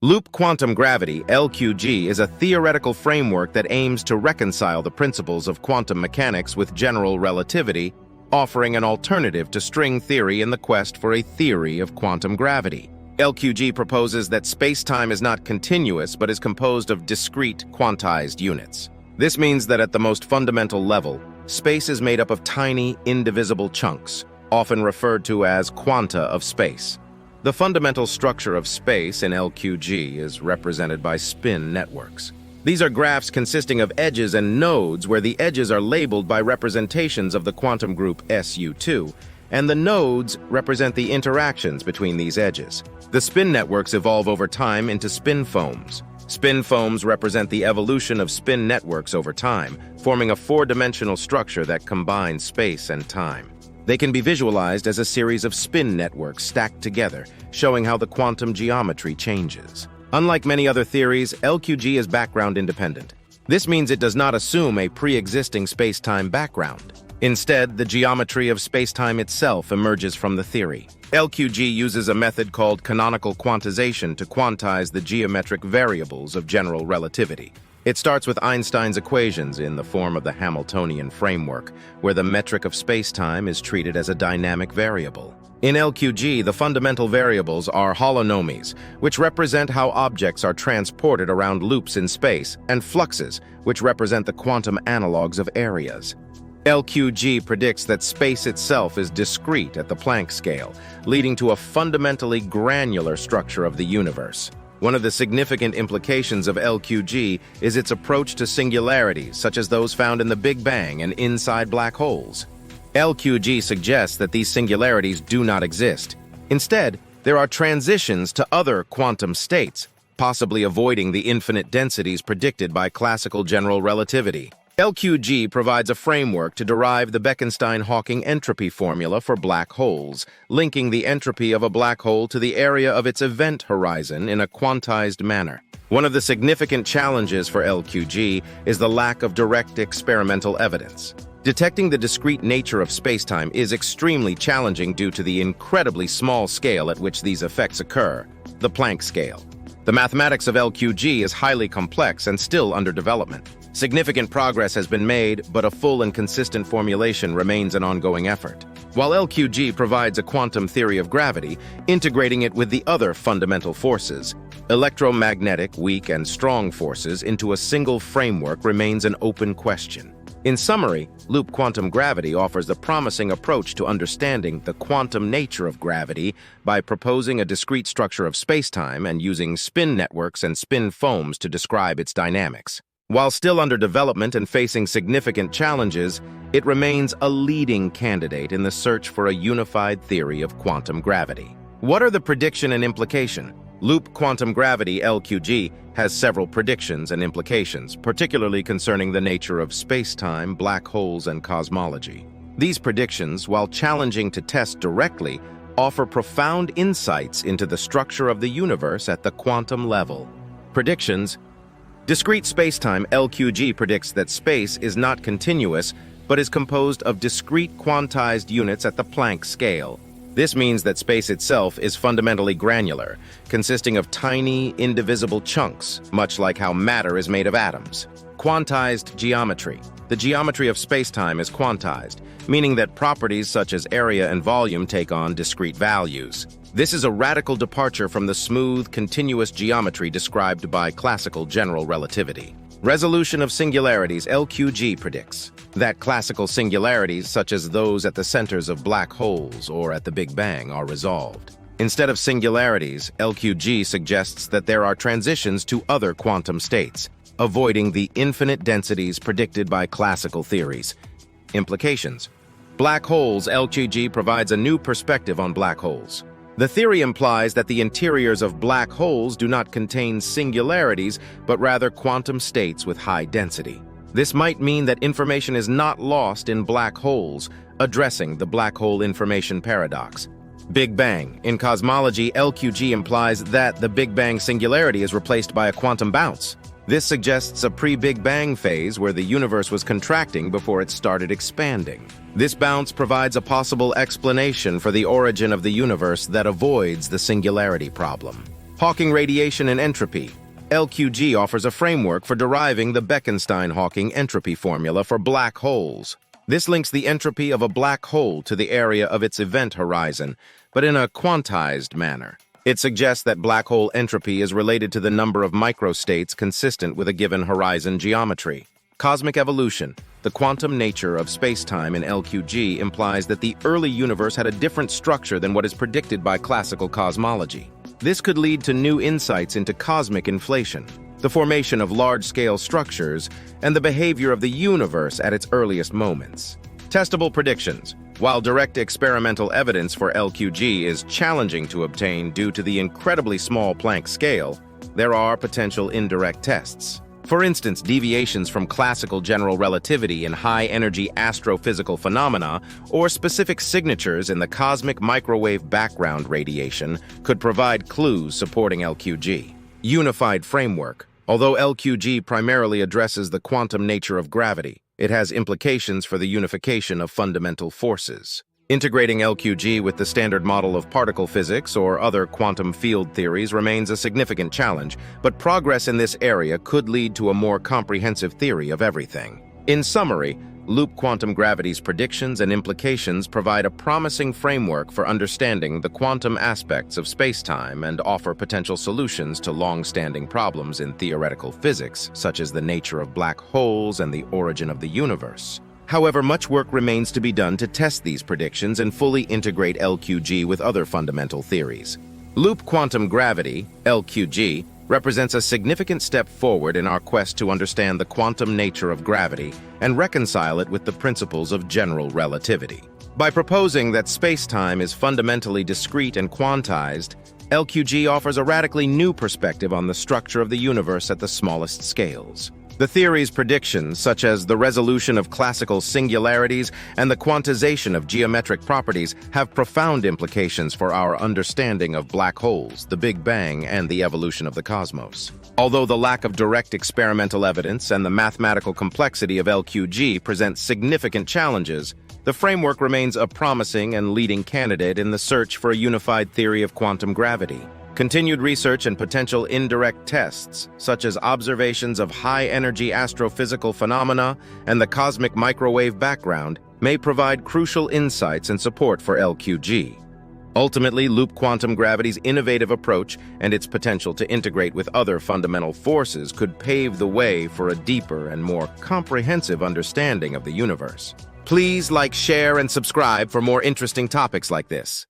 Loop quantum gravity, LQG, is a theoretical framework that aims to reconcile the principles of quantum mechanics with general relativity, offering an alternative to string theory in the quest for a theory of quantum gravity. LQG proposes that space-time is not continuous but is composed of discrete, quantized units. This means that at the most fundamental level, space is made up of tiny, indivisible chunks, often referred to as quanta of space. The fundamental structure of space in LQG is represented by spin networks. These are graphs consisting of edges and nodes where the edges are labeled by representations of the quantum group SU2, and the nodes represent the interactions between these edges. The spin networks evolve over time into spin foams. Spin foams represent the evolution of spin networks over time, forming a four-dimensional structure that combines space and time. They can be visualized as a series of spin networks stacked together, showing how the quantum geometry changes. Unlike many other theories, LQG is background independent. This means it does not assume a pre-existing space-time background. Instead, the geometry of space-time itself emerges from the theory. LQG uses a method called canonical quantization to quantize the geometric variables of general relativity. It starts with Einstein's equations in the form of the Hamiltonian framework, where the metric of space-time is treated as a dynamic variable. In LQG, the fundamental variables are holonomies, which represent how objects are transported around loops in space, and fluxes, which represent the quantum analogs of areas. LQG predicts that space itself is discrete at the Planck scale, leading to a fundamentally granular structure of the universe. One of the significant implications of LQG is its approach to singularities, such as those found in the Big Bang and inside black holes. LQG suggests that these singularities do not exist. Instead, there are transitions to other quantum states, possibly avoiding the infinite densities predicted by classical general relativity. LQG provides a framework to derive the Bekenstein-Hawking entropy formula for black holes, linking the entropy of a black hole to the area of its event horizon in a quantized manner. One of the significant challenges for LQG is the lack of direct experimental evidence. Detecting the discrete nature of spacetime is extremely challenging due to the incredibly small scale at which these effects occur, the Planck scale. The mathematics of LQG is highly complex and still under development. Significant progress has been made, but a full and consistent formulation remains an ongoing effort. While LQG provides a quantum theory of gravity, integrating it with the other fundamental forces, electromagnetic, weak, and strong forces, into a single framework remains an open question. In summary, loop quantum gravity offers a promising approach to understanding the quantum nature of gravity by proposing a discrete structure of spacetime and using spin networks and spin foams to describe its dynamics. While still under development and facing significant challenges, it remains a leading candidate in the search for a unified theory of quantum gravity. What are the prediction and implication? Loop quantum gravity, LQG, has several predictions and implications, particularly concerning the nature of space-time, black holes, and cosmology. These predictions, while challenging to test directly, offer profound insights into the structure of the universe at the quantum level. Predictions: discrete spacetime, LQG predicts that space is not continuous, but is composed of discrete quantized units at the Planck scale. This means that space itself is fundamentally granular, consisting of tiny, indivisible chunks, much like how matter is made of atoms. Quantized geometry. The geometry of spacetime is quantized, meaning that properties such as area and volume take on discrete values. This is a radical departure from the smooth, continuous geometry described by classical general relativity. Resolution of singularities, LQG predicts that classical singularities, such as those at the centers of black holes or at the Big Bang, are resolved. Instead of singularities, LQG suggests that there are transitions to other quantum states, avoiding the infinite densities predicted by classical theories. Implications: black holes, LQG provides a new perspective on black holes. The theory implies that the interiors of black holes do not contain singularities, but rather quantum states with high density. This might mean that information is not lost in black holes, addressing the black hole information paradox. Big Bang. In cosmology, LQG implies that the Big Bang singularity is replaced by a quantum bounce. This suggests a pre-Big Bang phase where the universe was contracting before it started expanding. This bounce provides a possible explanation for the origin of the universe that avoids the singularity problem. Hawking radiation and entropy. LQG offers a framework for deriving the Bekenstein-Hawking entropy formula for black holes. This links the entropy of a black hole to the area of its event horizon, but in a quantized manner. It suggests that black hole entropy is related to the number of microstates consistent with a given horizon geometry. Cosmic evolution. The quantum nature of spacetime in LQG implies that the early universe had a different structure than what is predicted by classical cosmology. This could lead to new insights into cosmic inflation, the formation of large-scale structures, and the behavior of the universe at its earliest moments. Testable predictions. While direct experimental evidence for LQG is challenging to obtain due to the incredibly small Planck scale, there are potential indirect tests. For instance, deviations from classical general relativity in high-energy astrophysical phenomena or specific signatures in the cosmic microwave background radiation could provide clues supporting LQG. Unified framework. Although LQG primarily addresses the quantum nature of gravity, it has implications for the unification of fundamental forces. Integrating LQG with the standard model of particle physics or other quantum field theories remains a significant challenge, but progress in this area could lead to a more comprehensive theory of everything. In summary, loop quantum gravity's predictions and implications provide a promising framework for understanding the quantum aspects of spacetime and offer potential solutions to long-standing problems in theoretical physics, such as the nature of black holes and the origin of the universe. However, much work remains to be done to test these predictions and fully integrate LQG with other fundamental theories. Loop quantum gravity, LQG, represents a significant step forward in our quest to understand the quantum nature of gravity and reconcile it with the principles of general relativity. By proposing that spacetime is fundamentally discrete and quantized, LQG offers a radically new perspective on the structure of the universe at the smallest scales. The theory's predictions, such as the resolution of classical singularities and the quantization of geometric properties, have profound implications for our understanding of black holes, the Big Bang, and the evolution of the cosmos. Although the lack of direct experimental evidence and the mathematical complexity of LQG present significant challenges, the framework remains a promising and leading candidate in the search for a unified theory of quantum gravity. Continued research and potential indirect tests, such as observations of high-energy astrophysical phenomena and the cosmic microwave background, may provide crucial insights and support for LQG. Ultimately, loop quantum gravity's innovative approach and its potential to integrate with other fundamental forces could pave the way for a deeper and more comprehensive understanding of the universe. Please like, share, and subscribe for more interesting topics like this.